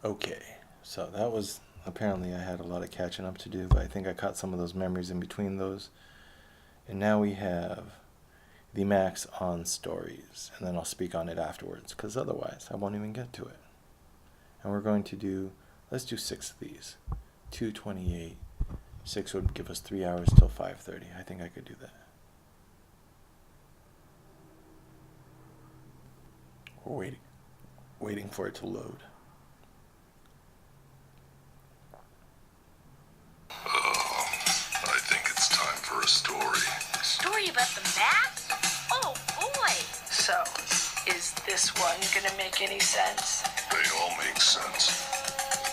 Okay, so that was apparently I had a lot of catching up to do, but I think I caught some of those memories in between those. And now we have the max on stories, and then I'll speak on it afterwards, because otherwise I won't even get to it. And we're going to do, let's do six of these. 228. Six would give us 3 hours till 5:30. I think I could do that. We're waiting for it to load. I think it's time for a story. A story about the map? Oh boy! So, is this one gonna make any sense? They all make sense.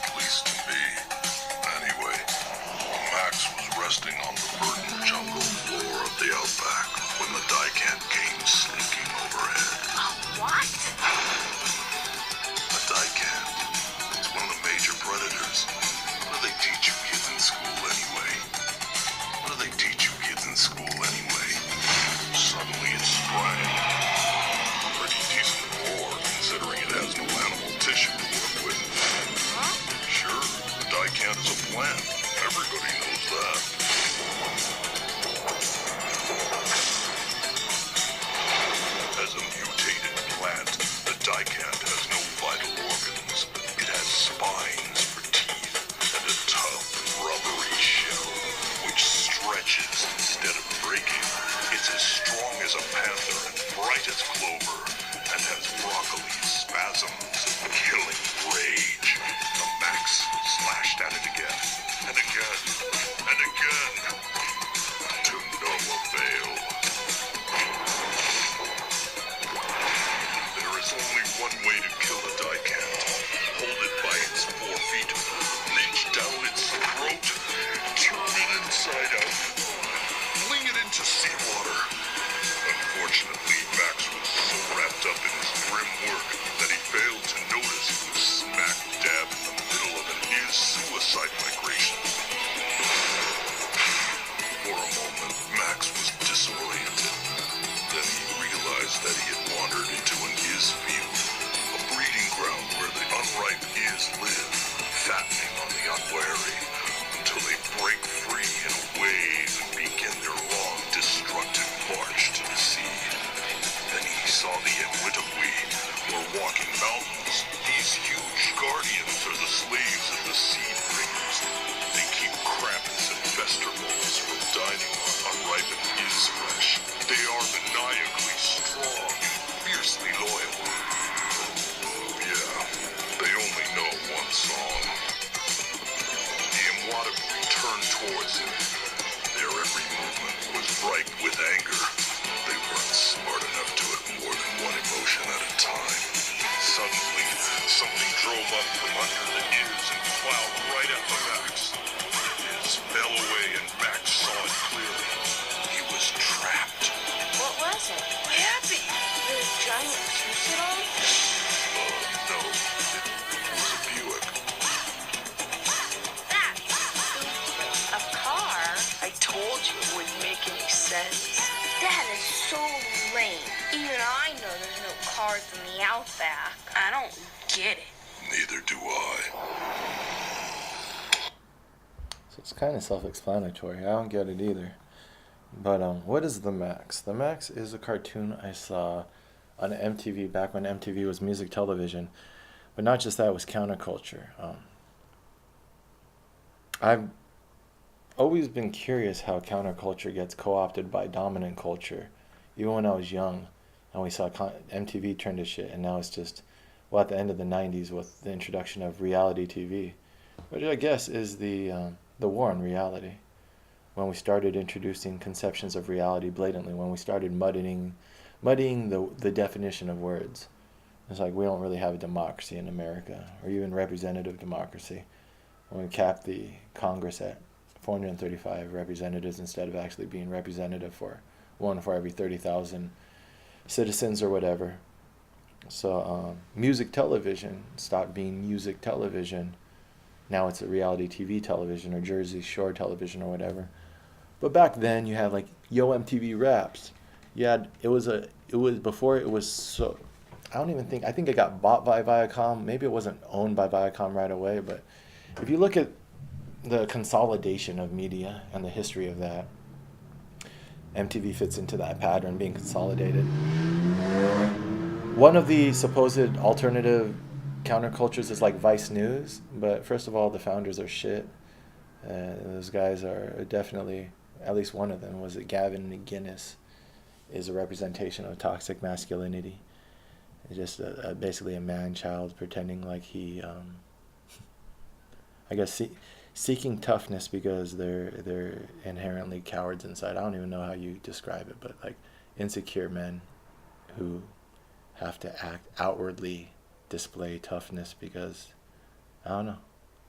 At least to me. Anyway, Max was resting on the verdant jungle floor of the outback when the Dicant came slinking overhead. What? A Dicant. It's one of the major predators. What do they teach you kids in school anyway? What do they teach you kids in school anyway? Suddenly it sprang. Pretty decent roar, considering it has no animal tissue to work with. Huh? Sure, the Dicant is a plant. Everybody knows that. As a mutated plant, the Dicant has no vital organs. It has spines for teeth and a tough, rubbery shell, which stretches instead of breaking. It's as strong as a panther and bright as clover, and has broccoli spasms and killing rage. The Max slashed at it again, and again, and again, to no avail. There is only one way to kill a Dicant. Hold it by its 4 feet, reach down its throat, turn it inside out, fling it into seawater. Unfortunately, Max was so wrapped up in his grim work that he failed to notice he was smack dab in the middle of an is-suicide migration. For a moment, Max was disoriented. Then he realized that he had wandered into an is field, a breeding ground where the unripe is live, fattening on the unwary, until they break free in a wave and begin their long, destructive march to the sea. Then he saw the Enwitagui, or walking mountains. These huge guardians are the slaves of the seed bringers. They keep Krampus and Vestermoles from dining on unripened is flesh. They are maniacally strong and fiercely loyal. Oh yeah, they only know one song. The Mwatagui turned towards him. Their every movement was ripe with anger. They weren't smart enough to have more than one emotion at a time. Suddenly, something drove up from under the is and plowed right at the Max. Is fell away and Max saw it clearly. He was trapped. What was it? What happened? The giant Tucson? No, it was a Buick. That stupid. A car? I told you it wouldn't make any sense. That is so lame. Even I know there's no cars in the outback. I don't get it. Neither do I. So it's kind of self-explanatory. I don't get it either. But what is the Max? The Max is a cartoon I saw on MTV back when MTV was music television. But not just that, it was counterculture. I've always been curious how counterculture gets co-opted by dominant culture. Even when I was young, and we saw MTV turn to shit, and now it's just, well, at the end of the 90s with the introduction of reality TV, which I guess is the war on reality. When we started introducing conceptions of reality blatantly, when we started muddying the definition of words. It's like we don't really have a democracy in America, or even representative democracy. When we capped the Congress at 435 representatives instead of actually being representative for one for every 30,000 citizens or whatever. So music television stopped being music television. Now it's a reality TV television or Jersey Shore television or whatever. But back then you had like Yo MTV Raps. You had it was before it was so I don't even think, I think it got bought by Viacom. Maybe it wasn't owned by Viacom right away, but if you look at the consolidation of media and the history of that, MTV fits into that pattern, being consolidated. One of the supposed alternative countercultures is like Vice News, but first of all, the founders are shit. Those guys are definitely, at least one of them was it Gavin McGinnis, is a representation of toxic masculinity. It's just basically a man-child pretending like he, I guess, seeking toughness because they're inherently cowards inside. I don't even know how you describe it, but like insecure men who have to act outwardly display toughness because I don't know.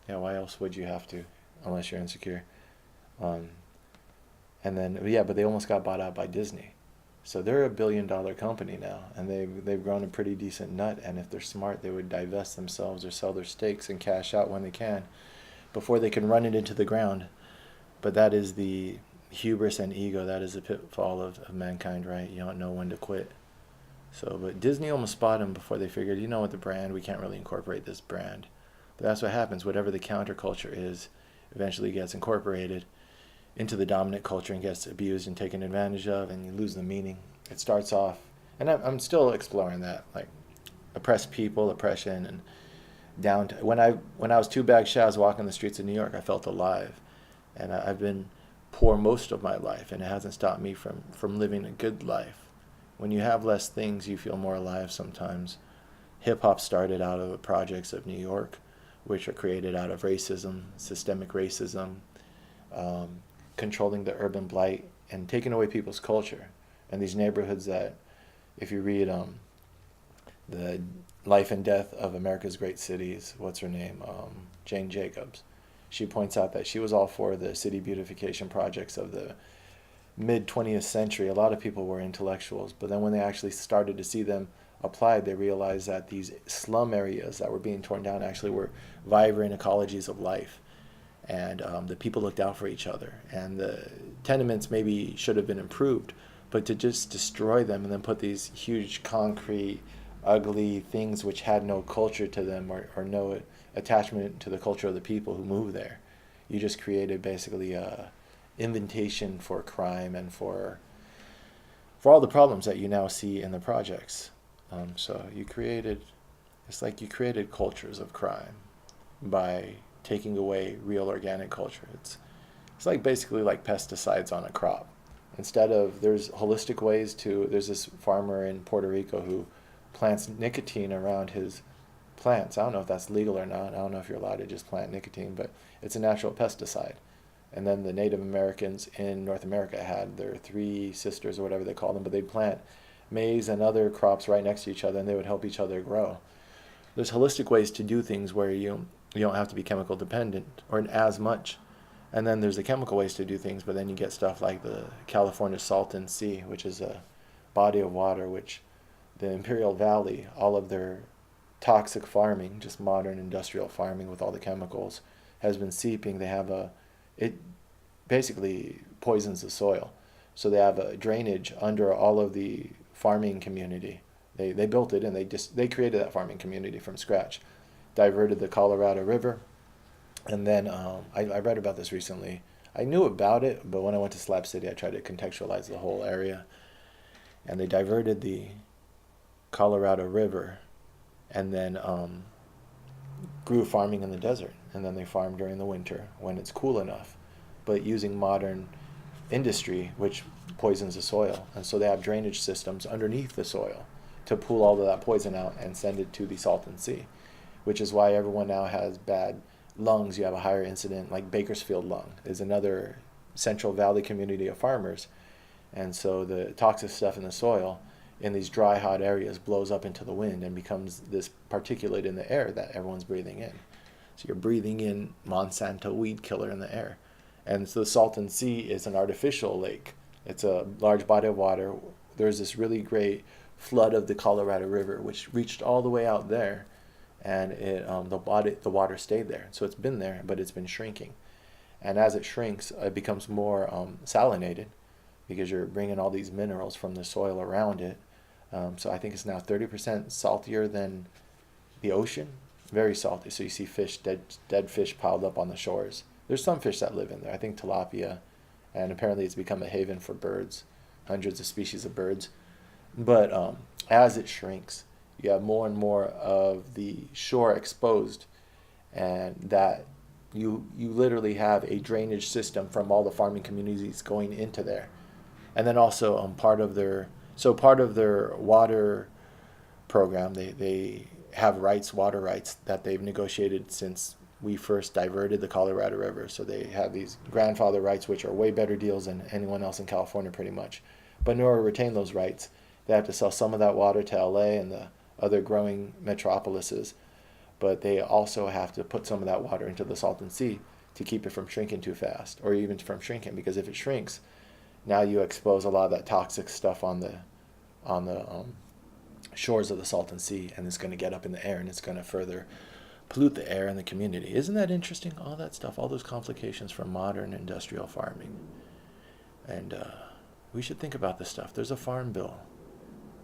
Yeah, why else would you have to, unless you're insecure? And then yeah, but they almost got bought out by Disney. So they're $1 billion company now, and they've grown a pretty decent nut. And if they're smart, they would divest themselves or sell their stakes and cash out when they can, before they can run it into the ground. But that is the hubris and ego. That is the pitfall of mankind, right? You don't know when to quit. So, but Disney almost bought them before they figured, you know what, the brand, we can't really incorporate this brand. But that's what happens. Whatever the counterculture is, eventually gets incorporated into the dominant culture and gets abused and taken advantage of, and you lose the meaning. It starts off, and I'm still exploring that, like oppressed people, oppression, and down to, when I was two bags shy, I was walking the streets of New York, I felt alive. And I've been poor most of my life, and it hasn't stopped me from living a good life. When you have less things, you feel more alive sometimes. Hip-hop started out of the projects of New York, which are created out of racism, systemic racism, controlling the urban blight, and taking away people's culture. And these neighborhoods that, if you read The Life and Death of America's Great Cities, what's her name? Jane Jacobs. She points out that she was all for the city beautification projects of the mid-20th century. A lot of people were intellectuals, but then when they actually started to see them applied, they realized that these slum areas that were being torn down actually were vibrant ecologies of life. And the people looked out for each other. And the tenements maybe should have been improved, but to just destroy them and then put these huge concrete, ugly things which had no culture to them or no attachment to the culture of the people who moved there. You just created basically a invitation for crime and for all the problems that you now see in the projects. So it's like you created cultures of crime by taking away real organic culture. It's like basically like pesticides on a crop. Instead of, there's holistic ways there's this farmer in Puerto Rico who plants nicotine around his plants. I don't know if that's legal or not. I don't know if you're allowed to just plant nicotine, but it's a natural pesticide. And then the Native Americans in North America had their three sisters or whatever they call them, but they'd plant maize and other crops right next to each other, and they would help each other grow. There's holistic ways to do things where you don't have to be chemical dependent or as much. And then there's the chemical ways to do things, but then you get stuff like the California Salton Sea, which is a body of water which the Imperial Valley, all of their toxic farming, just modern industrial farming with all the chemicals, has been seeping. It basically poisons the soil. So they have a drainage under all of the farming community. They built it and they created that farming community from scratch. Diverted the Colorado River. And then I read about this recently. I knew about it, but when I went to Slab City, I tried to contextualize the whole area. And they diverted the Colorado River and then grew farming in the desert. And then they farm during the winter when it's cool enough, but using modern industry, which poisons the soil. And so they have drainage systems underneath the soil to pull all of that poison out and send it to the Salton Sea, which is why everyone now has bad lungs. You have a higher incident, like Bakersfield lung is another Central Valley community of farmers. And so the toxic stuff in the soil in these dry, hot areas blows up into the wind and becomes this particulate in the air that everyone's breathing in. So you're breathing in Monsanto weed killer in the air. And so the Salton Sea is an artificial lake. It's a large body of water. There's this really great flood of the Colorado River, which reached all the way out there, and the water stayed there. So it's been there, but it's been shrinking. And as it shrinks, it becomes more salinated because you're bringing all these minerals from the soil around it, So I think it's now 30% saltier than the ocean. Very salty. So you see fish, dead fish piled up on the shores. There's some fish that live in there. I think tilapia, and apparently it's become a haven for birds, hundreds of species of birds. But as it shrinks, you have more and more of the shore exposed, and that you literally have a drainage system from all the farming communities going into there, and then also part of their water program, they have water rights that they've negotiated since we first diverted the Colorado River. So they have these grandfather rights, which are way better deals than anyone else in California, pretty much. But in order to retain those rights, they have to sell some of that water to LA and the other growing metropolises. But they also have to put some of that water into the Salton Sea to keep it from shrinking too fast, or even from shrinking, because if it shrinks, now you expose a lot of that toxic stuff on the shores of the Salton Sea, and it's going to get up in the air, and it's going to further pollute the air and the community. Isn't that interesting? All that stuff, all those complications from modern industrial farming. And we should think about this stuff. There's a farm bill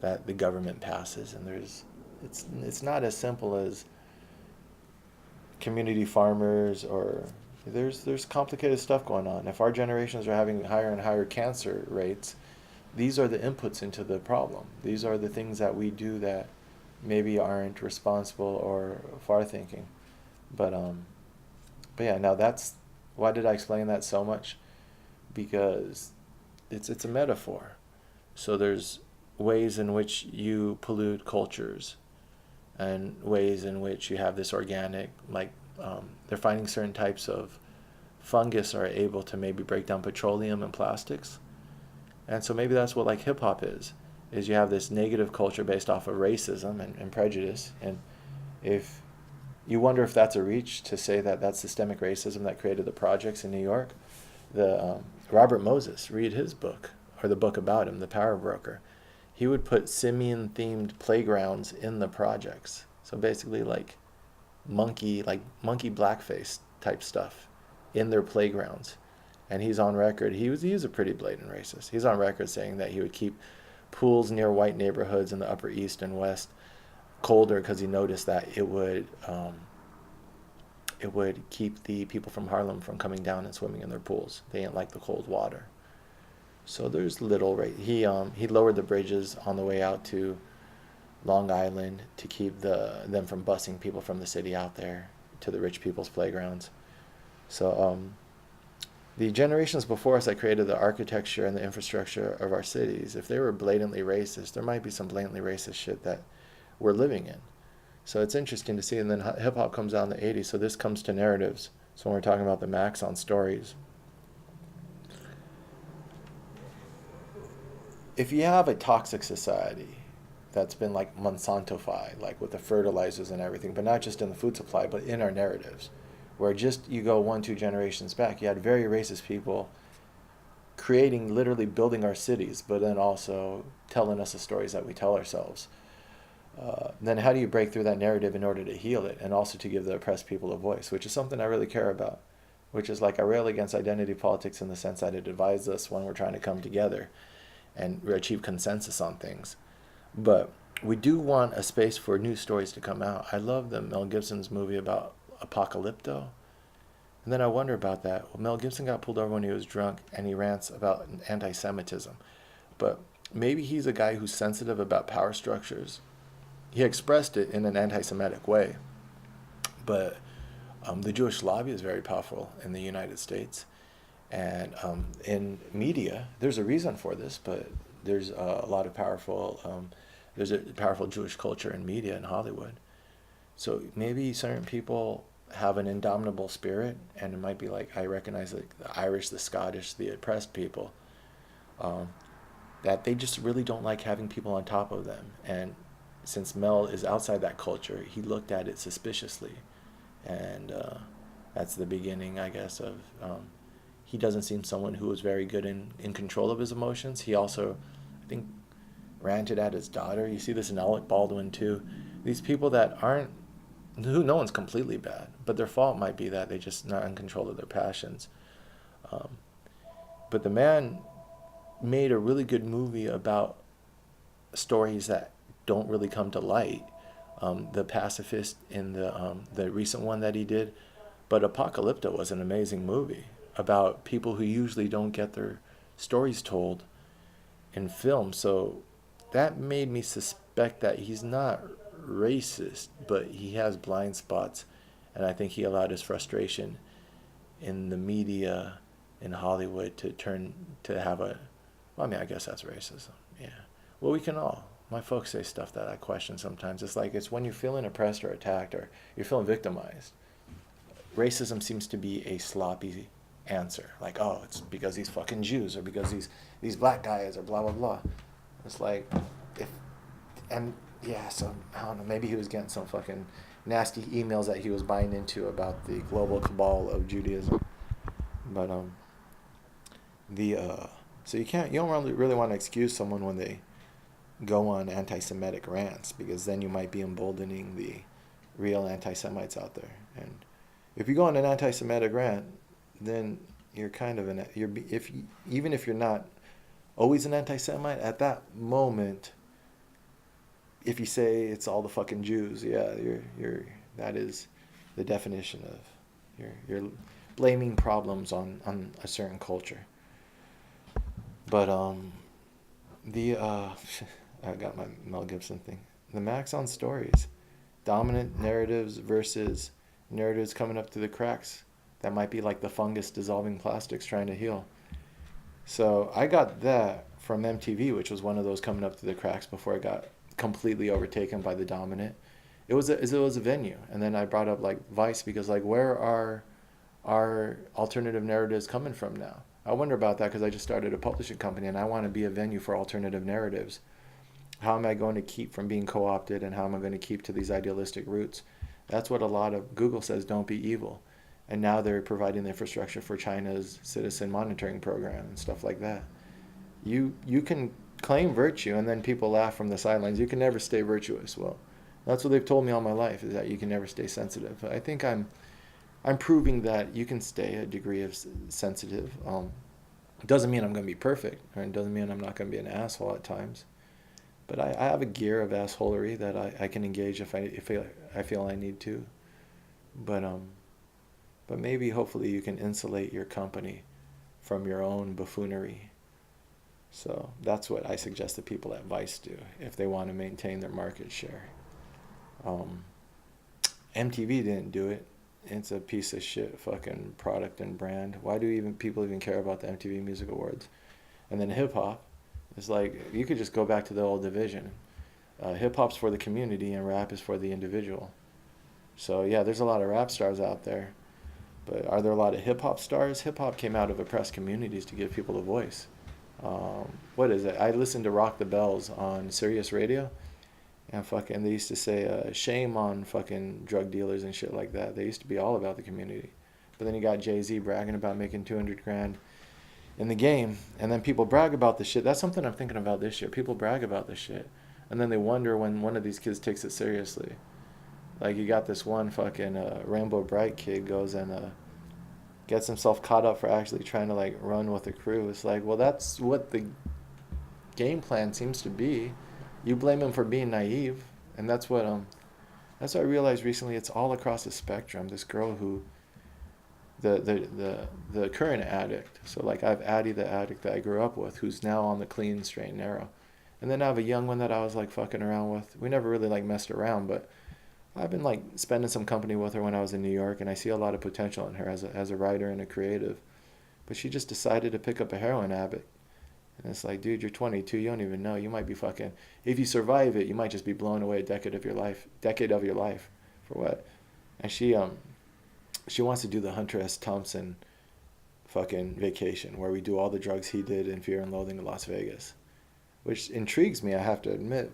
that the government passes, and it's not as simple as community farmers, or there's complicated stuff going on. If our generations are having higher and higher cancer rates, these are the inputs into the problem. These are the things that we do that maybe aren't responsible or far thinking. But yeah, now that's why did I explain that so much? Because it's a metaphor. So there's ways in which you pollute cultures, and ways in which you have this organic, like they're finding certain types of fungus are able to maybe break down petroleum and plastics. And so maybe that's what like hip hop is you have this negative culture based off of racism and prejudice. And if you wonder if that's a reach to say that that's systemic racism that created the projects in New York, the Robert Moses, read his book, or the book about him, The Power Broker. He would put simian-themed playgrounds in the projects. So basically like monkey blackface type stuff in their playgrounds. And he's on record, he's a pretty blatant racist. He's on record saying that he would keep pools near white neighborhoods in the Upper East and West colder because he noticed that it would keep the people from Harlem from coming down and swimming in their pools. They didn't like the cold water. So there's little he lowered the bridges on the way out to Long Island to keep them from busing people from the city out there to the rich people's playgrounds. So the generations before us that created the architecture and the infrastructure of our cities, if they were blatantly racist, there might be some blatantly racist shit that we're living in. So it's interesting to see. And then hip hop comes out in the 80s. So this comes to narratives. So when we're talking about the Max on stories, if you have a toxic society that's been like Monsanto-fied, like with the fertilizers and everything, but not just in the food supply, but in our narratives, where just you go 1-2 generations back, you had very racist people creating, literally building our cities, but then also telling us the stories that we tell ourselves. Then how do you break through that narrative in order to heal it, and also to give the oppressed people a voice, which is something I really care about, which is like I rail against identity politics in the sense that it divides us when we're trying to come together and achieve consensus on things. But we do want a space for new stories to come out. I love the Mel Gibson's movie about Apocalypto. And then I wonder about that. Well, Mel Gibson got pulled over when he was drunk, and he rants about anti-Semitism. But maybe he's a guy who's sensitive about power structures. He expressed it in an anti-Semitic way. But the Jewish lobby is very powerful in the United States. And in media, there's a reason for this, but there's a lot of there's a powerful Jewish culture in media in Hollywood. So maybe certain people have an indomitable spirit, and it might be like, I recognize like the Irish, the Scottish, the oppressed people, that they just really don't like having people on top of them. And since Mel is outside that culture, he looked at it suspiciously. And that's the beginning, I guess, of... he doesn't seem someone who was very good in control of his emotions. He also, I think, ranted at his daughter. You see this in Alec Baldwin, too. These people that aren't... who no one's completely bad, but their fault might be that they just not in control of their passions. But the man made a really good movie about stories that don't really come to light. The Pacifist in the recent one that he did, but Apocalypto was an amazing movie about people who usually don't get their stories told in film. So that made me suspect that he's not racist, but he has blind spots, and I think he allowed his frustration in the media in Hollywood to turn to have a. Well, I mean, I guess that's racism. Yeah. Well, we can all. My folks say stuff that I question sometimes. It's like it's when you're feeling oppressed or attacked or you're feeling victimized. Racism seems to be a sloppy answer. Like, oh, it's because these fucking Jews or because these black guys or blah blah blah. It's like, if, and yeah, so I don't know. Maybe he was getting some fucking nasty emails that he was buying into about the global cabal of Judaism. But so you don't really want to excuse someone when they go on anti-Semitic rants, because then you might be emboldening the real anti-Semites out there. And if you go on an anti-Semitic rant, then you're kind of even if you're not always an anti-Semite, at that moment, if you say it's all the fucking Jews, yeah, that is the definition of you're blaming problems on a certain culture. But I got my Mel Gibson thing. The Max on stories, dominant narratives versus narratives coming up through the cracks. That might be like the fungus dissolving plastics trying to heal. So I got that from MTV, which was one of those coming up through the cracks before it got completely overtaken by the dominant. It was a venue, and then I brought up like Vice, because like where are our alternative narratives coming from now? I wonder about that, because I just started a publishing company and I want to be a venue for alternative narratives. How am I going to keep from being co-opted, and how am I going to keep to these idealistic roots? That's what a lot of Google says, don't be evil. And now they're providing the infrastructure for China's citizen monitoring program and stuff like that. You can claim virtue and then people laugh from the sidelines. You can never stay virtuous. Well, that's what they've told me all my life, is that you can never stay sensitive. I think I'm proving that you can stay a degree of sensitive. It doesn't mean I'm going to be perfect, or it doesn't mean I'm not going to be an asshole at times. But I have a gear of assholery that I can engage if I feel I need to. But maybe hopefully you can insulate your company from your own buffoonery. So that's what I suggest the people at Vice do if they want to maintain their market share. MTV didn't do it. It's a piece of shit fucking product and brand. Why do people even care about the MTV Music Awards? And then hip hop. It's like, you could just go back to the old division. Hip-hop's for the community and rap is for the individual. So yeah, there's a lot of rap stars out there. But are there a lot of hip-hop stars? Hip-hop came out of oppressed communities to give people a voice. What is it? I listened to Rock the Bells on Sirius Radio. And fucking, they used to say, shame on fucking drug dealers and shit like that. They used to be all about the community. But then you got Jay-Z bragging about making 200 grand in the game, and then people brag about the shit. That's something I'm thinking about this year. People brag about this shit, and then they wonder when one of these kids takes it seriously. Like, you got this one fucking Rainbow Bright kid goes and gets himself caught up for actually trying to like run with the crew. It's like, well, that's what the game plan seems to be. You blame him for being naive, and that's what I realized recently. It's all across the spectrum. This girl who the current addict. So like I have Addie, the addict that I grew up with, who's now on the clean, straight, and narrow. And then I have a young one that I was like fucking around with. We never really like messed around, but I've been like spending some company with her when I was in New York, and I see a lot of potential in her as a writer and a creative. But she just decided to pick up a heroin habit. And it's like, dude, you're 22, you don't even know. You might be fucking, if you survive it, you might just be blown away a decade of your life. For what? And she wants to do the Hunter S. Thompson fucking vacation, where we do all the drugs he did in Fear and Loathing in Las Vegas. Which intrigues me, I have to admit,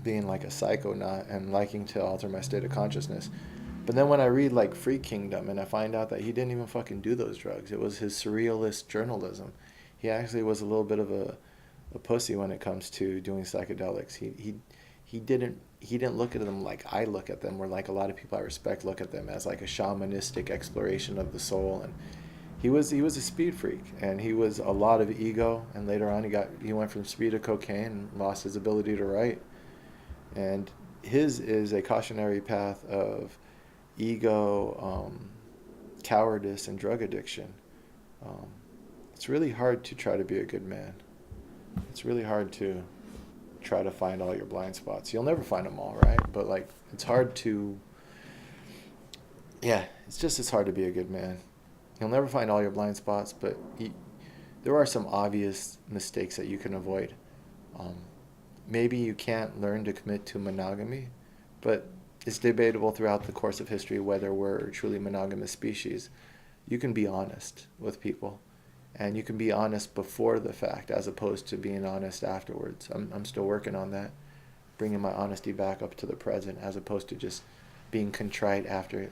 being like a psychonaut and liking to alter my state of consciousness. But then when I read like Freak Kingdom and I find out that he didn't even fucking do those drugs, it was his surrealist journalism. He actually was a little bit of a pussy when it comes to doing psychedelics. He didn't look at them like I look at them, where like a lot of people I respect look at them as like a shamanistic exploration of the soul. And he was a speed freak, and he was a lot of ego. And later on, he went from speed to cocaine and lost his ability to write. And his is a cautionary path of ego, cowardice, and drug addiction. Um, it's really hard to try to be a good man. It's really hard to try to find all your blind spots. You'll never find them all, right? But like, it's hard to, yeah, it's hard to be a good man. You'll never find all your blind spots, but there are some obvious mistakes that you can avoid. Um, Maybe you can't learn to commit to monogamy, but it's debatable throughout the course of history whether we're a truly monogamous species. You can be honest with people, and you can be honest before the fact as opposed to being honest afterwards. I'm still working on that, bringing my honesty back up to the present as opposed to just being contrite after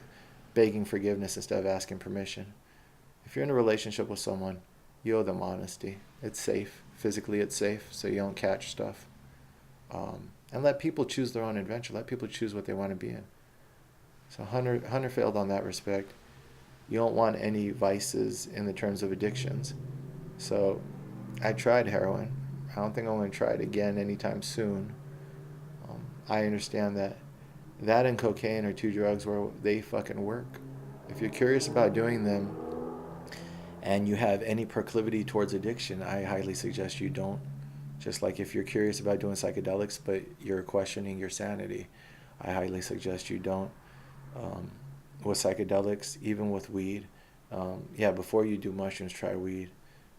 begging forgiveness instead of asking permission. If you're in a relationship with someone, you owe them honesty. It's safe. Physically, it's safe, so you don't catch stuff. And let people choose their own adventure. Let people choose what they want to be in. So Hunter failed on that respect. You don't want any vices in the terms of addictions. So I tried heroin. I don't think I'm going to try it again anytime soon. I understand that and cocaine are two drugs where they fucking work. If you're curious about doing them and you have any proclivity towards addiction, I highly suggest you don't. Just like if you're curious about doing psychedelics but you're questioning your sanity, I highly suggest you don't. With psychedelics, even with weed, before you do mushrooms, try weed.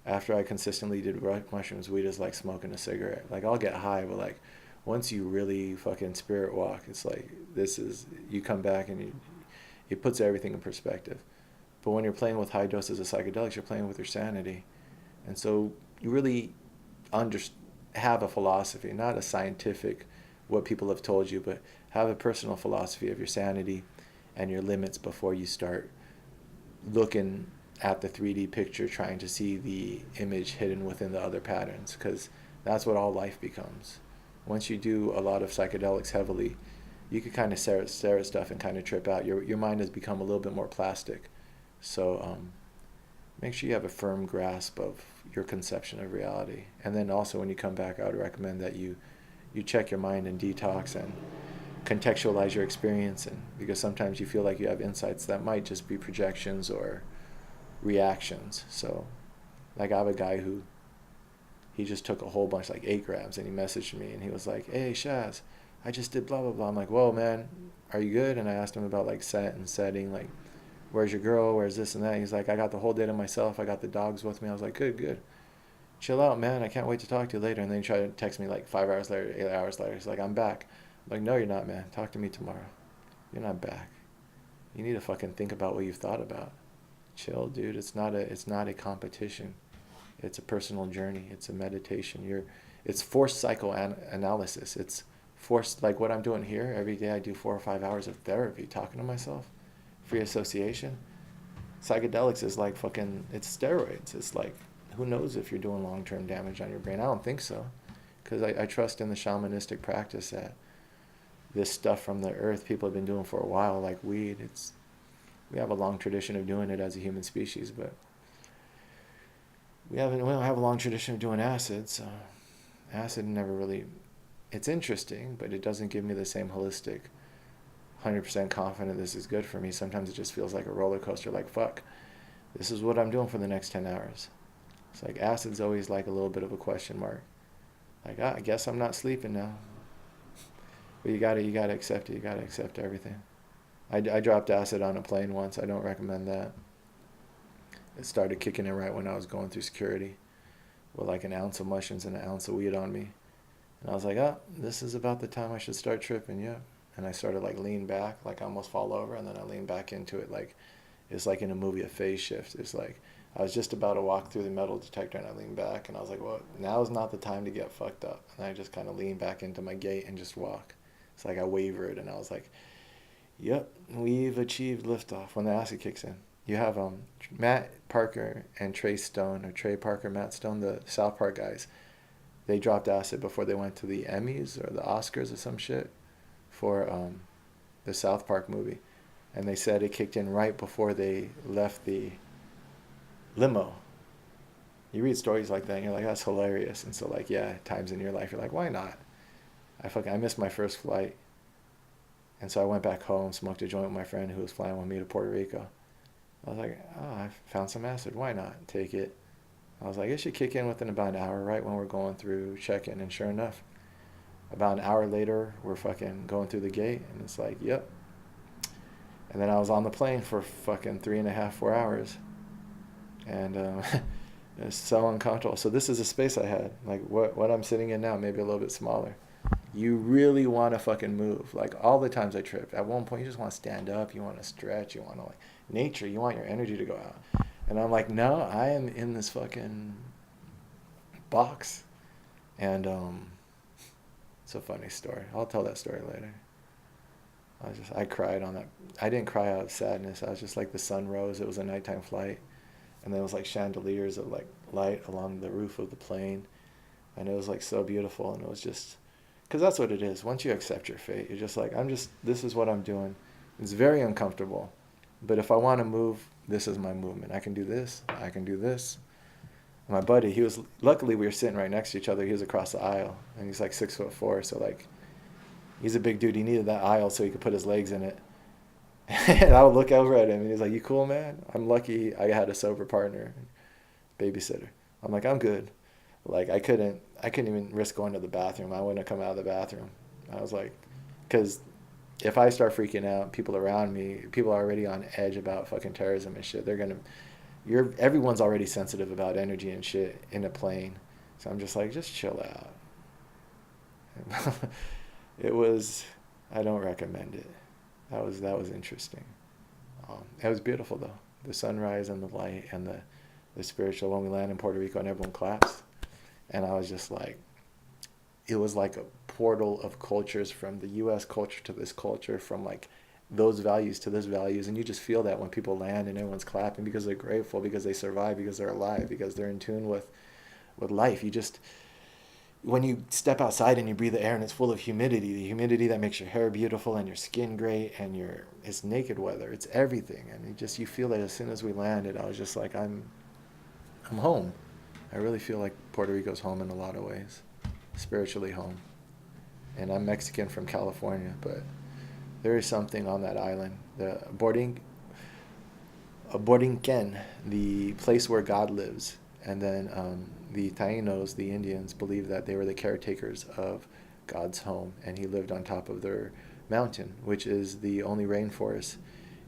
After I consistently did mushrooms, weed is like smoking a cigarette. Like, I'll get high, but like, once you really fucking spirit walk, it's like, you come back and it puts everything in perspective. But when you're playing with high doses of psychedelics, you're playing with your sanity. And so you really have a philosophy, not a scientific, what people have told you, but have a personal philosophy of your sanity and your limits before you start looking at the 3D picture, trying to see the image hidden within the other patterns, because that's what all life becomes. Once you do a lot of psychedelics heavily, you can kind of stare at stuff and kind of trip out. Your mind has become a little bit more plastic. So make sure you have a firm grasp of your conception of reality. And then also when you come back, I would recommend that you check your mind and detox and contextualize your experience, and because sometimes you feel like you have insights that might just be projections or reactions. So like, I have a guy who he just took a whole bunch, like 8 grams, and he messaged me and he was like, "Hey Shaz, I just did blah blah blah." I'm like, "Whoa man, are you good?" And I asked him about like set and setting, like, where's your girl, where's this and that. He's like, "I got the whole day to myself, I got the dogs with me." I was like, good, chill out man, I can't wait to talk to you later. And then he tried to text me like 5 hours later, 8 hours later. He's like, "I'm back." I'm like, "No you're not man, talk to me tomorrow. You're not back. You need to fucking think about what you've thought about. Chill dude, it's not a competition. It's a personal journey. It's a meditation. It's forced psychoanalysis. It's forced, like what I'm doing here. Every day I do 4 or 5 hours of therapy, talking to myself. Free association. Psychedelics is like fucking, it's steroids. It's like, who knows if you're doing long-term damage on your brain. I don't think so. Because I trust in the shamanistic practice that this stuff from the earth people have been doing for a while, like weed. We have a long tradition of doing it as a human species, but we don't have a long tradition of doing acid. So acid never really, it's interesting, but it doesn't give me the same holistic 100% confident this is good for me. Sometimes it just feels like a roller coaster, like, fuck, this is what I'm doing for the next 10 hours. It's like acid's always like a little bit of a question mark. Like, I guess I'm not sleeping now. But you gotta accept it. You gotta accept everything. I dropped acid on a plane once. I don't recommend that. It started kicking in right when I was going through security with like an ounce of mushrooms and an ounce of weed on me. And I was like, this is about the time I should start tripping, yeah. And I started like lean back, like I almost fall over, and then I lean back into it like it's like in a movie, a phase shift. It's like I was just about to walk through the metal detector and I leaned back and I was like, well, now is not the time to get fucked up. And I just kind of leaned back into my gate and just walk. It's like I wavered and I was like, yep, we've achieved liftoff when the acid kicks in. You have Matt Parker and Trey Parker, Matt Stone, the South Park guys. They dropped acid before they went to the Emmys or the Oscars or some shit for the South Park movie. And they said it kicked in right before they left the limo. You read stories like that and you're like, that's hilarious. And so like, yeah, times in your life you're like, why not? I missed my first flight. And so I went back home, smoked a joint with my friend who was flying with me to Puerto Rico. I was like, oh, I found some acid. Why not? Take it. I was like, it should kick in within about an hour, right when we're going through check-in. And sure enough, about an hour later, we're fucking going through the gate. And it's like, yep. And then I was on the plane for fucking 3.5, 4 hours. And it was so uncomfortable. So this is a space I had. Like what I'm sitting in now, maybe a little bit smaller. You really want to fucking move. Like all the times I tripped, at one point you just want to stand up, you want to stretch, you want to like nature, you want your energy to go out. And I'm like, no, I am in this fucking box. And it's a funny story. I'll tell that story later. I cried on that. I didn't cry out of sadness. I was just like, the sun rose. It was a nighttime flight. And there was like chandeliers of like light along the roof of the plane. And it was like so beautiful. And it was just, because that's what it is. Once you accept your fate, you're just like, this is what I'm doing. It's very uncomfortable. But if I want to move, this is my movement. I can do this. I can do this. My buddy, luckily we were sitting right next to each other. He was across the aisle. And he's like 6'4". So like, he's a big dude. He needed that aisle so he could put his legs in it. And I would look over at him and he's like, you cool, man? I'm lucky I had a sober partner, babysitter. I'm like, I'm good. Like I couldn't even risk going to the bathroom. I wouldn't have come out of the bathroom. I was like, because if I start freaking out, people around me, people are already on edge about fucking terrorism and shit. Everyone's already sensitive about energy and shit in a plane. So I'm just like, just chill out. I don't recommend it. That was interesting. It was beautiful though. The sunrise and the light and the spiritual. When we landed in Puerto Rico and everyone claps, and I was just like, it was like a portal of cultures, from the U.S. culture to this culture, from like those values to this values, and you just feel that when people land and everyone's clapping because they're grateful, because they survived, because they're alive, because they're in tune with life. When you step outside and you breathe the air and it's full of humidity, the humidity that makes your hair beautiful and your skin great, and it's naked weather, it's everything. And you feel that as soon as we landed, I was just like, I'm home. I really feel like Puerto Rico's home in a lot of ways, spiritually home. And I'm Mexican from California, but there is something on that island. The Borinquen, the place where God lives. And then the Taínos, the Indians, believed that they were the caretakers of God's home, and he lived on top of their mountain, which is the only rainforest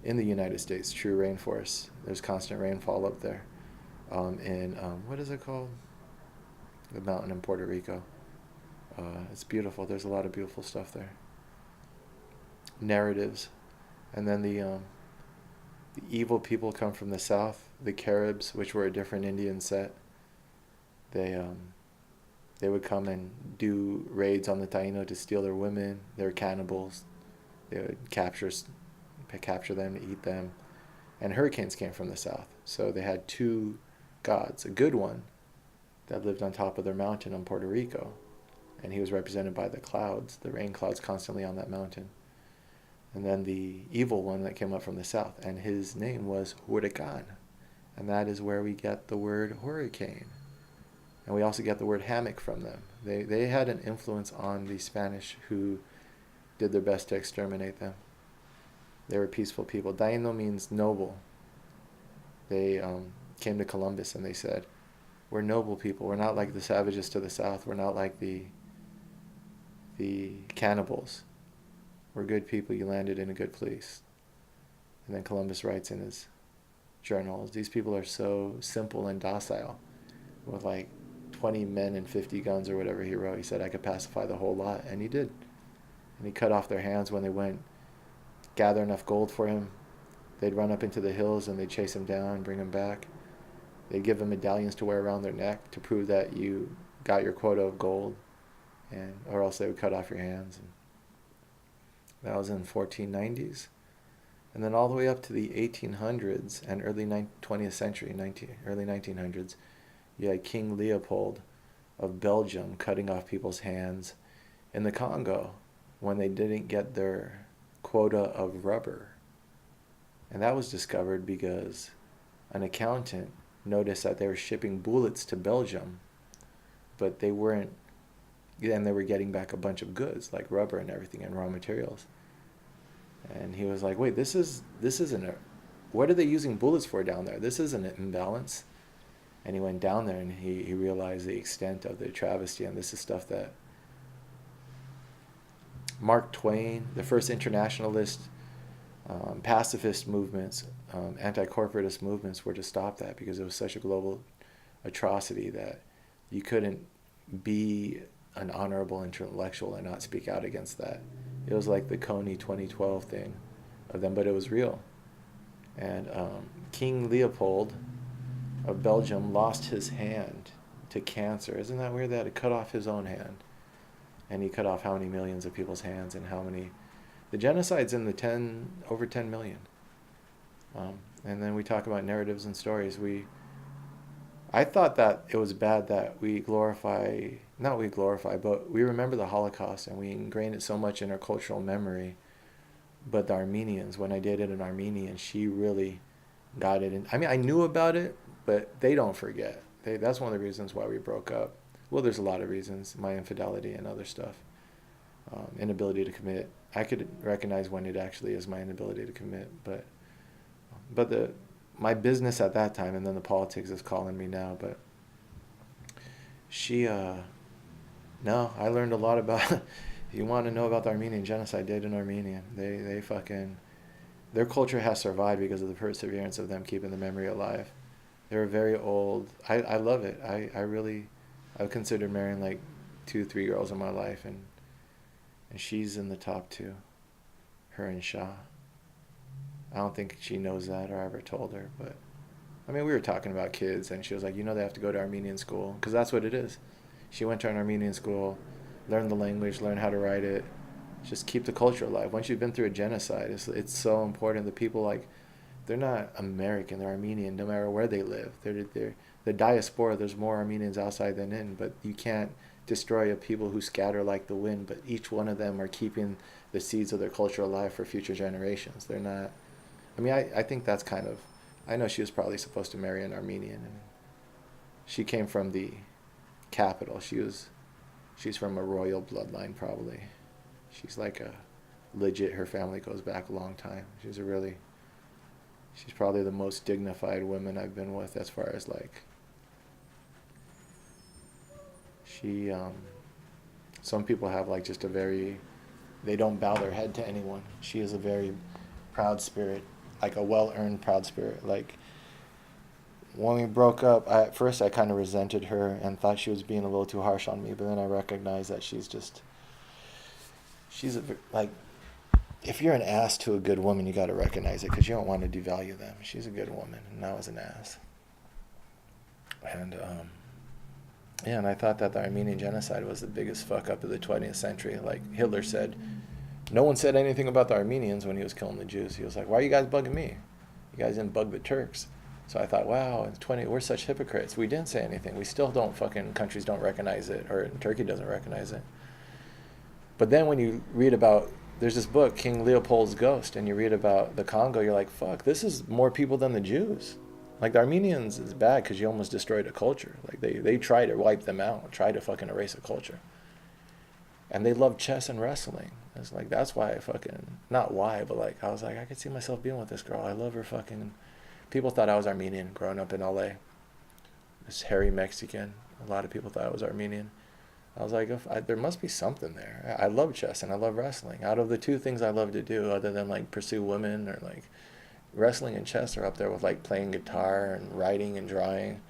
in the United States, true rainforest. There's constant rainfall up there. What is it called? The mountain in Puerto Rico. It's beautiful. There's a lot of beautiful stuff there. Narratives. And then the evil people come from the south, the Caribs, which were a different Indian set. They would come and do raids on the Taino to steal their women. They were cannibals. They would capture them, to eat them. And hurricanes came from the south. So they had two gods, a good one that lived on top of their mountain on Puerto Rico. And he was represented by the clouds, the rain clouds constantly on that mountain. And then the evil one that came up from the south, and his name was Huracan. And that is where we get the word hurricane. And we also get the word hammock from them. They had an influence on the Spanish, who did their best to exterminate them. They were peaceful people. Taino means noble. They came to Columbus and they said, we're noble people. We're not like the savages to the south. We're not like the cannibals. We're good people. You landed in a good place. And then Columbus writes in his journals, these people are so simple and docile, with like 20 men and 50 guns or whatever he wrote. He said, I could pacify the whole lot. And he did. And he cut off their hands when they went gather enough gold for him. They'd run up into the hills and they'd chase him down, bring him back. They'd give them medallions to wear around their neck to prove that you got your quota of gold, or else they would cut off your hands. And that was in 1490s. And then all the way up to the 1800s and early 20th century, early 1900s, you had King Leopold of Belgium cutting off people's hands in the Congo when they didn't get their quota of rubber. And that was discovered because an accountant noticed that they were shipping bullets to Belgium, but they weren't, and they were getting back a bunch of goods like rubber and everything and raw materials. And he was like, wait, this isn't a, what are they using bullets for down there? This isn't an imbalance. And he went down there and he realized the extent of the travesty. And this is stuff that Mark Twain, the first internationalist, pacifist movements, anti-corporatist movements were to stop that, because it was such a global atrocity that you couldn't be an honorable intellectual and not speak out against that. It was like the Coney 2012 thing of them, but it was real. And King Leopold of Belgium lost his hand to cancer. Isn't that weird that it cut off his own hand? And he cut off how many millions of people's hands, and how many, the genocide's in the over 10 million. And then we talk about narratives and stories. I thought that it was bad that we not we glorify, but we remember the Holocaust and we ingrain it so much in our cultural memory. But the Armenians, when I dated an Armenian, she really got it. I mean, I knew about it, but they don't forget. That's one of the reasons why we broke up. Well, there's a lot of reasons, my infidelity and other stuff. Inability to commit. I could recognize when it actually is my inability to commit, but my business at that time, and then the politics is calling me now. But she, no, I learned a lot about. If you want to know about the Armenian genocide, date an Armenian. They fucking, their culture has survived because of the perseverance of them keeping the memory alive. They're very old. I love it. I've considered marrying like 2-3 girls in my life, and she's in the top 2. Her and Shah. I don't think she knows that, or I ever told her, but I mean, we were talking about kids, and she was like, they have to go to Armenian school, because that's what it is. She went to an Armenian school, learned the language, learned how to write it, just keep the culture alive. Once you've been through a genocide, it's so important. The people, like, they're not American, they're Armenian, no matter where they live. They're the diaspora. There's more Armenians outside than in, but you can't destroy a people who scatter like the wind. But each one of them are keeping the seeds of their culture alive for future generations. They're not. I mean, I think that's kind of. I know she was probably supposed to marry an Armenian, and she came from the capital. She's from a royal bloodline, probably. She's like a legit. Her family goes back a long time. She's probably the most dignified woman I've been with, as far as like. Some people have like just they don't bow their head to anyone. She is a very proud spirit, like a well-earned proud spirit. Like, when we broke up, at first I kind of resented her and thought she was being a little too harsh on me, but then I recognized that like, if you're an ass to a good woman, you got to recognize it, because you don't want to devalue them. She's a good woman, and I was an ass. And yeah, and I thought that the Armenian genocide was the biggest fuck up of the 20th century. Like Hitler said, no one said anything about the Armenians when he was killing the Jews. He was like, why are you guys bugging me? You guys didn't bug the Turks. So I thought, wow, we're such hypocrites. We didn't say anything. We still don't, countries don't recognize it, or Turkey doesn't recognize it. But then when you read about, there's this book, King Leopold's Ghost, and you read about the Congo, you're like, fuck, this is more people than the Jews. Like, the Armenians is bad because you almost destroyed a culture. Like, they try to wipe them out, try to fucking erase a culture. And they love chess and wrestling. It's like, that's why not why, but like, I was like, I could see myself being with this girl. I love her fucking. People thought I was Armenian growing up in LA. This hairy Mexican. A lot of people thought I was Armenian. I was like, there must be something there. I love chess and I love wrestling. Out of the 2 things I love to do, other than like pursue women, or like wrestling and chess are up there with like playing guitar and writing and drawing.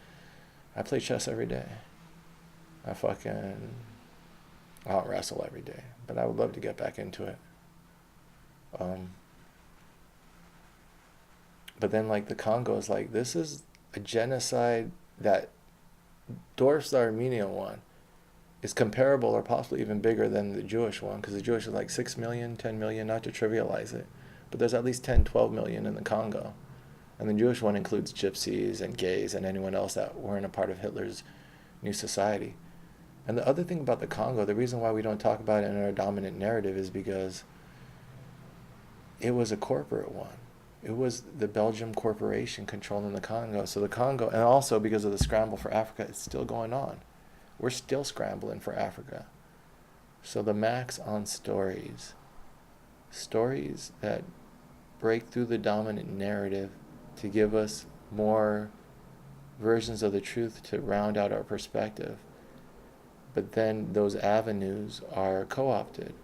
I play chess every day. I don't wrestle every day, but I would love to get back into it. But then like the Congo is like, this is a genocide that dwarfs the Armenian one. Is comparable or possibly even bigger than the Jewish one, because the Jewish is like 6 million, 10 million, not to trivialize it. But there's at least 10, 12 million in the Congo. And the Jewish one includes gypsies and gays and anyone else that weren't a part of Hitler's new society. And the other thing about the Congo, the reason why we don't talk about it in our dominant narrative is because it was a corporate one. It was the Belgium corporation controlling the Congo. So the Congo, and also because of the scramble for Africa, it's still going on. We're still scrambling for Africa. So the max on stories that break through the dominant narrative to give us more versions of the truth to round out our perspective. But then those avenues are co-opted.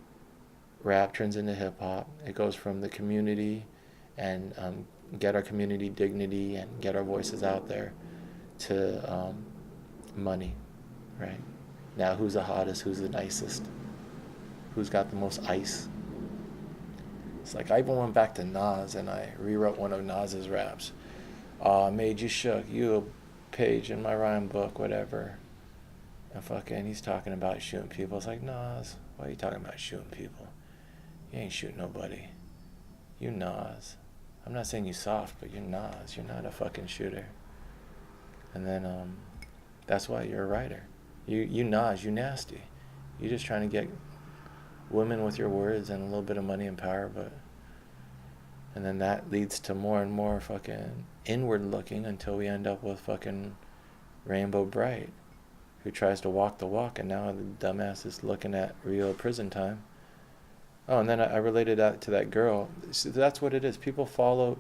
Rap turns into hip-hop. It goes from the community and get our community dignity and get our voices out there to money, right? Now who's the hottest, who's the nicest, who's got the most ice. It's like I even went back to Nas and I rewrote one of Nas's raps. Made you shook, you a page in my rhyme book, whatever. And fucking he's talking about shooting people. It's like, Nas, why are you talking about shooting people? You ain't shooting nobody. You Nas. I'm not saying you soft, but you're Nas. You're not a fucking shooter. And then that's why you're a writer. You Nas, you nasty. You're just trying to get women with your words and a little bit of money and power, but and then that leads to more and more fucking inward looking until we end up with fucking Rainbow Bright, who tries to walk the walk, and now the dumbass is looking at real prison time. Oh, and then I related that to that girl. So that's what it is. People fall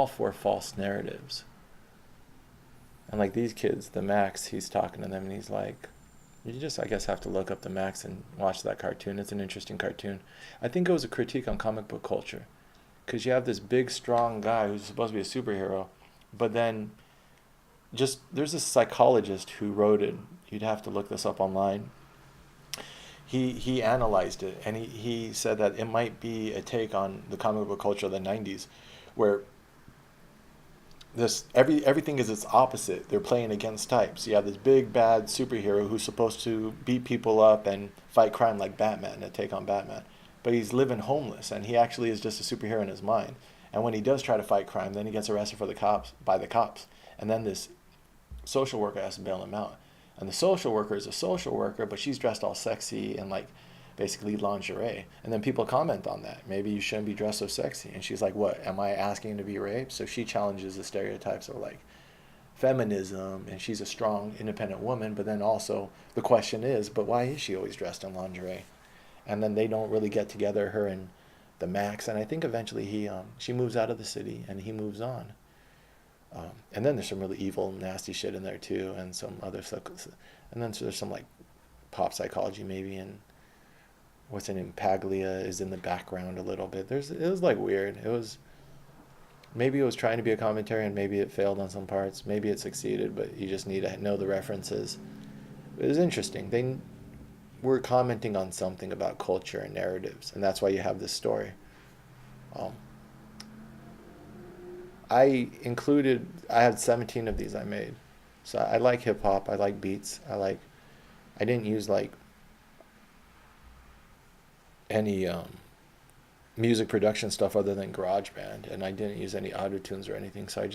for false narratives. And like these kids, the Max, he's talking to them and he's like, you just, I guess, have to look up the Max and watch that cartoon. It's an interesting cartoon. I think it was a critique on comic book culture. Because you have this big, strong guy who's supposed to be a superhero, but then just, there's this psychologist who wrote it. You'd have to look this up online. He analyzed it, and he said that it might be a take on the comic book culture of the 90s, where everything is its opposite. They're playing against types. You have this big bad superhero who's supposed to beat people up and fight crime like Batman, a take on Batman, but he's living homeless, and he actually is just a superhero in his mind. And when he does try to fight crime, then he gets arrested by the cops, and then this social worker has to bail him out. And the social worker is a social worker, but she's dressed all sexy and like basically lingerie. And then people comment on that. Maybe you shouldn't be dressed so sexy. And she's like, what, am I asking to be raped? So she challenges the stereotypes of like feminism, and she's a strong, independent woman. But then also the question is, but why is she always dressed in lingerie? And then they don't really get together, her and the Max. And I think eventually she moves out of the city and he moves on. And then there's some really evil, nasty shit in there too, and some other stuff. And then there's some like pop psychology maybe, and what's her name, Paglia is in the background a little bit. It was like weird. Maybe it was trying to be a commentary, and maybe it failed on some parts. Maybe it succeeded, but you just need to know the references. It was interesting. They were commenting on something about culture and narratives, and that's why you have this story. I had 17 of these I made. So I like hip hop, I like beats, I didn't use like any music production stuff other than GarageBand, and I didn't use any auto-tunes or anything. So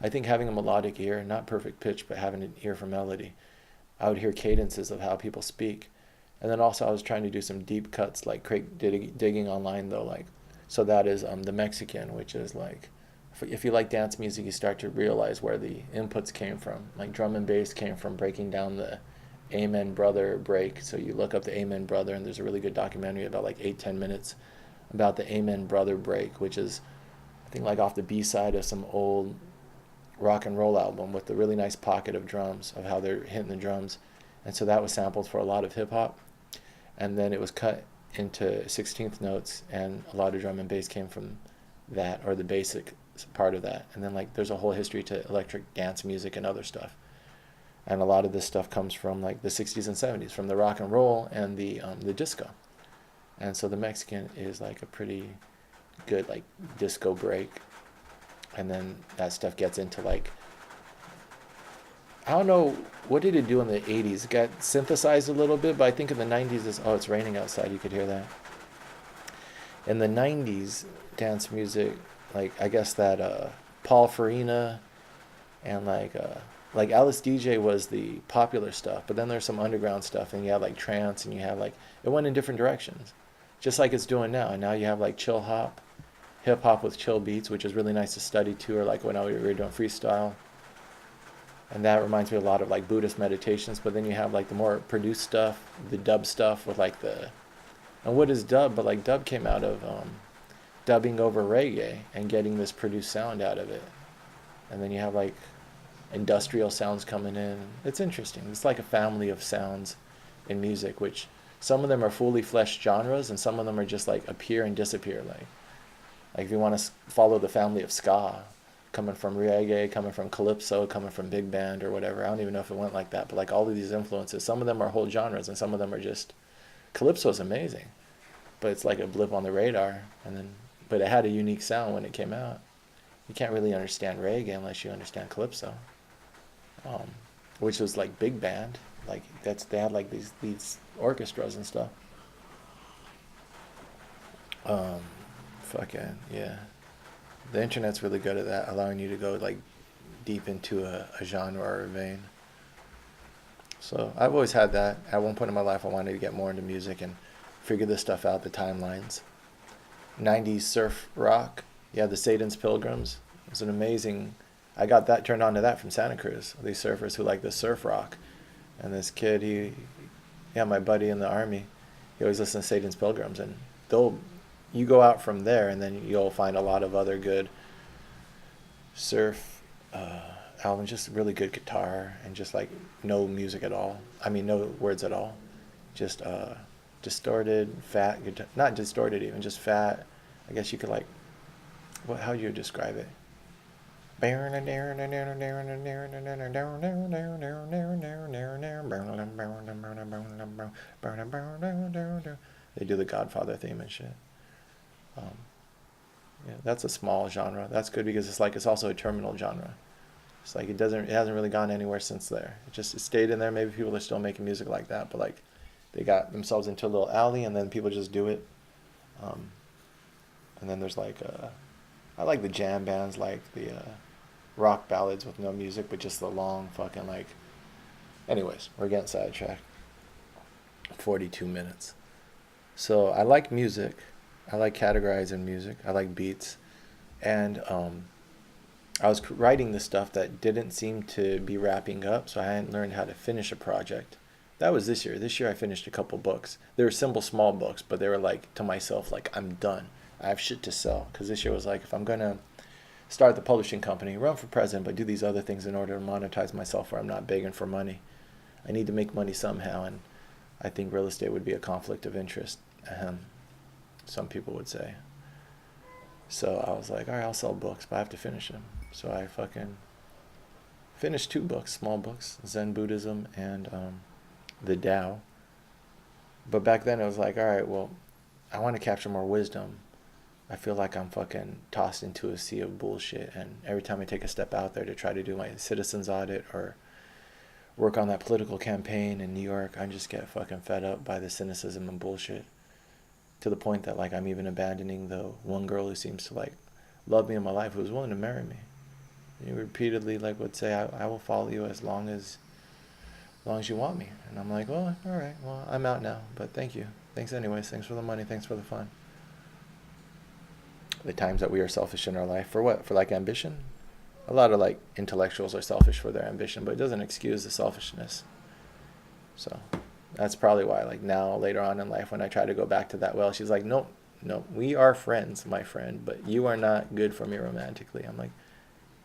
I think having a melodic ear, not perfect pitch, but having an ear for melody, I would hear cadences of how people speak. And then also I was trying to do some deep cuts, like Craig digging online though, like, so that is the Mexican, which is like, if you like dance music, you start to realize where the inputs came from. Like drum and bass came from breaking down the Amen Brother break. So you look up the Amen Brother, and there's a really good documentary about like 8-10 minutes about the Amen Brother break, which is, I think, like off the B-side of some old rock and roll album with a really nice pocket of drums, of how they're hitting the drums. And so that was sampled for a lot of hip hop. And then it was cut into 16th notes, and a lot of drum and bass came from that, or the basic part of that. And then like there's a whole history to electric dance music and other stuff, and a lot of this stuff comes from like the 60s and 70s, from the rock and roll and the disco. And so the Mexican is like a pretty good like disco break, and then that stuff gets into like, I don't know, what did it do in the 80s? It got synthesized a little bit, but I think in the 90s it's raining outside, you could hear that. In the 90s, dance music, like I guess that Paul Farina and like Alice DJ was the popular stuff, but then there's some underground stuff, and you have like trance, and you have like, it went in different directions, just like it's doing now. And now you have like chill hop, hip hop with chill beats, which is really nice to study too, or like when we were doing freestyle. And that reminds me a lot of like Buddhist meditations. But then you have like the more produced stuff, the dub stuff with like the, and what is dub? But like dub came out of dubbing over reggae and getting this produced sound out of it. And then you have like industrial sounds coming in. It's interesting. It's like a family of sounds in music, which some of them are fully fleshed genres and some of them are just like appear and disappear. Like if you want to follow the family of ska, coming from reggae, coming from calypso, coming from big band or whatever. I don't even know if it went like that, but like all of these influences, some of them are whole genres and some of them are just, calypso is amazing, but it's like a blip on the radar. And then, but it had a unique sound when it came out. You can't really understand reggae unless you understand calypso, which was like big band. Like they had like these orchestras and stuff. Fucking yeah. The internet's really good at that, allowing you to go like deep into a genre or a vein. So I've always had that. At one point in my life, I wanted to get more into music and figure this stuff out, the timelines. 90s surf rock. Yeah, the Satan's Pilgrims. It was an amazing... I got that turned on to that from Santa Cruz. These surfers who like the surf rock. And this kid, my buddy in the army, he always listens to Satan's Pilgrims. And you go out from there and then you'll find a lot of other good surf albums, just really good guitar and just like no music at all. I mean, no words at all. Just distorted, fat guitar. Not distorted even, just fat. I guess you could like, how do you describe it? They do the Godfather theme and shit. Yeah, that's a small genre. That's good because it's also a terminal genre. It's like it hasn't really gone anywhere since there. It stayed in there. Maybe people are still making music like that, but like they got themselves into a little alley and then people just do it. And then there's like I like the jam bands, like the rock ballads with no music, but just the long fucking like. Anyways, we're getting sidetracked. 42 minutes. So I like music. I like categorizing music. I like beats. And I was writing this stuff that didn't seem to be wrapping up, so I hadn't learned how to finish a project. That was this year. This year I finished a couple books. They were simple, small books, but they were like, to myself, like, I'm done. I have shit to sell. Because this year was like, if I'm going to start the publishing company, run for president, but do these other things in order to monetize myself where I'm not begging for money. I need to make money somehow, and I think real estate would be a conflict of interest. Some people would say. So I was like, all right, I'll sell books, but I have to finish them. So I fucking finished 2 books, small books, Zen Buddhism and The Tao. But back then it was like, all right, well, I want to capture more wisdom. I feel like I'm fucking tossed into a sea of bullshit, and every time I take a step out there to try to do my citizen's audit or work on that political campaign in New York, I just get fucking fed up by the cynicism and bullshit, to the point that like I'm even abandoning the one girl who seems to like love me in my life, who was willing to marry me. And he repeatedly like would say, I will follow you as long as you want me. And I'm like, well, all right, well, I'm out now, but thank you. Thanks anyways. Thanks for the money. Thanks for the fun. The times that we are selfish in our life. For what? For like ambition? A lot of like intellectuals are selfish for their ambition, but it doesn't excuse the selfishness. So that's probably why like now later on in life when I try to go back to that well, she's like, no, we are friends, my friend, but you are not good for me romantically. I'm like,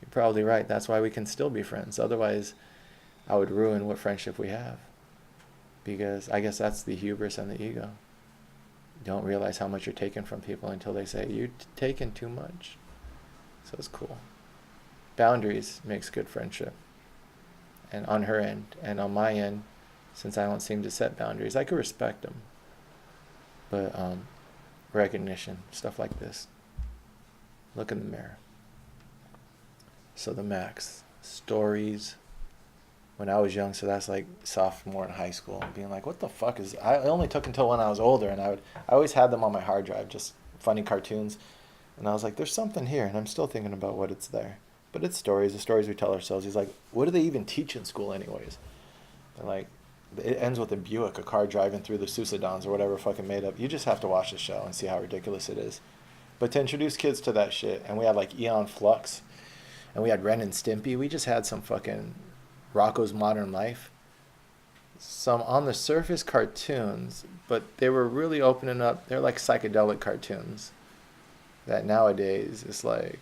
you're probably right. That's why we can still be friends. Otherwise, I would ruin what friendship we have. Because I guess that's the hubris and the ego. You don't realize how much you're taking from people until they say, you're taking too much. So it's cool. Boundaries makes good friendship. And on her end, and on my end, since I don't seem to set boundaries, I could respect them. But recognition, stuff like this. Look in the mirror. So the max. Stories. When I was young, so that's like sophomore in high school, being like, what the fuck is... I only took until when I was older, and I always had them on my hard drive, just funny cartoons. And I was like, there's something here, and I'm still thinking about what it's there. But it's stories, the stories we tell ourselves. He's like, what do they even teach in school anyways? And like, it ends with a Buick, a car driving through the Sousa Downs or whatever fucking made up. You just have to watch the show and see how ridiculous it is. But to introduce kids to that shit, and we had like Eon Flux, and we had Ren and Stimpy. We just had some fucking Rocco's Modern Life. Some on the surface cartoons, but they were really opening up. They're like psychedelic cartoons. That nowadays is like,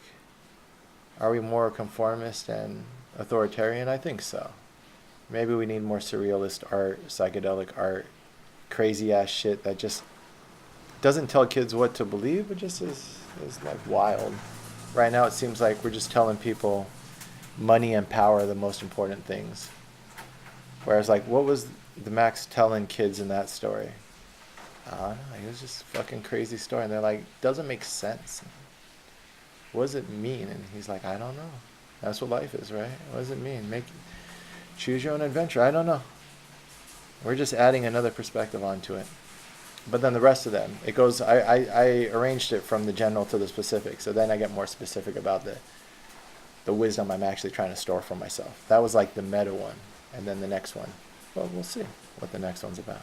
are we more conformist and authoritarian? I think so. Maybe we need more surrealist art, psychedelic art, crazy ass shit that just doesn't tell kids what to believe, but just is like wild. Right now it seems like we're just telling people money and power are the most important things. Whereas like, what was the Max telling kids in that story? I don't know, it was just a fucking crazy story. And they're like, doesn't make sense. What does it mean? And he's like, I don't know. That's what life is, right? What does it mean? Choose your own adventure. I don't know. We're just adding another perspective onto it. But then the rest of them, it goes, I arranged it from the general to the specific. So then I get more specific about the wisdom I'm actually trying to store for myself. That was like the meta one. And then the next one, well, we'll see what the next one's about.